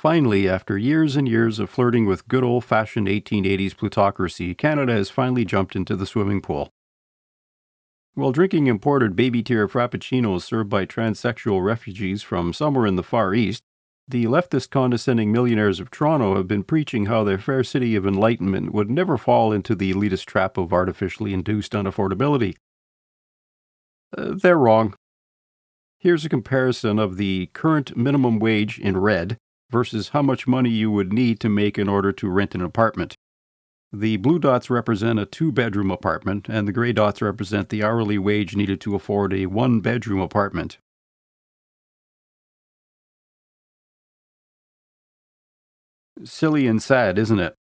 Finally, after years and years of flirting with good old-fashioned 1880s plutocracy, Canada has finally jumped into the swimming pool. While drinking imported baby-tier frappuccinos served by transsexual refugees from somewhere in the Far East, the leftist condescending millionaires of Toronto have been preaching how their fair city of enlightenment would never fall into the elitist trap of artificially induced unaffordability. They're wrong. Here's a comparison of the current minimum wage in red versus how much money you would need to make in order to rent an apartment. The blue dots represent a 2-bedroom apartment, and the gray dots represent the hourly wage needed to afford a 1-bedroom apartment. Silly and sad, isn't it?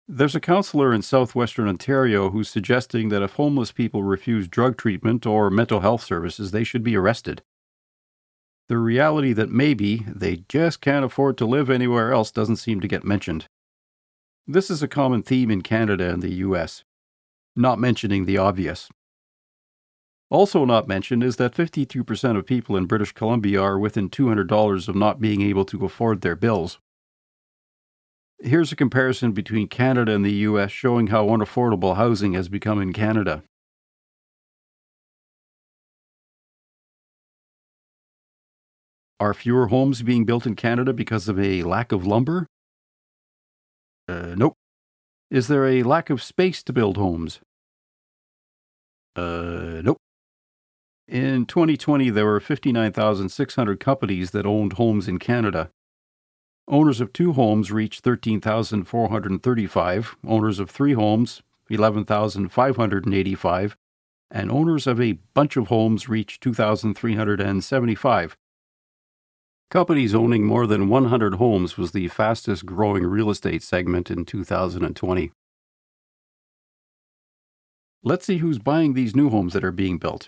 There's a counselor in southwestern Ontario who's suggesting that if homeless people refuse drug treatment or mental health services, they should be arrested. The reality that maybe they just can't afford to live anywhere else doesn't seem to get mentioned. This is a common theme in Canada and the US, not mentioning the obvious. Also not mentioned is that 52% of people in British Columbia are within $200 of not being able to afford their bills. Here's a comparison between Canada and the US showing how unaffordable housing has become in Canada. Are fewer homes being built in Canada because of a lack of lumber? Nope. Is there a lack of space to build homes? Nope. In 2020, there were 59,600 companies that owned homes in Canada. Owners of 2 homes reached 13,435, owners of 3 homes, 11,585, and owners of a bunch of homes reached 2,375. Companies owning more than 100 homes was the fastest growing real estate segment in 2020. Let's see who's buying these new homes that are being built.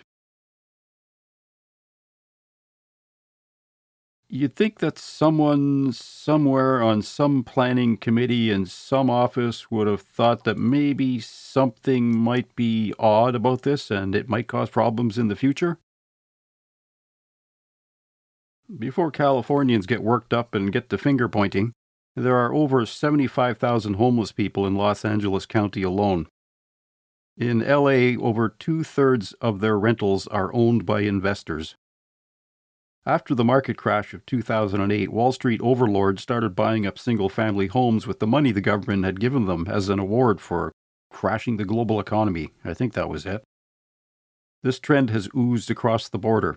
You'd think that someone somewhere on some planning committee in some office would have thought that maybe something might be odd about this and it might cause problems in the future. Before Californians get worked up and get to finger pointing, there are over 75,000 homeless people in Los Angeles County alone. In LA, over 2/3 of their rentals are owned by investors. After the market crash of 2008, Wall Street overlords started buying up single-family homes with the money the government had given them as an award for crashing the global economy. I think that was it. This trend has oozed across the border.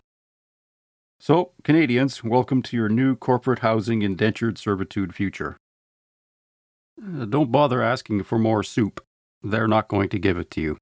So, Canadians, welcome to your new corporate housing indentured servitude future. Don't bother asking for more soup. They're not going to give it to you.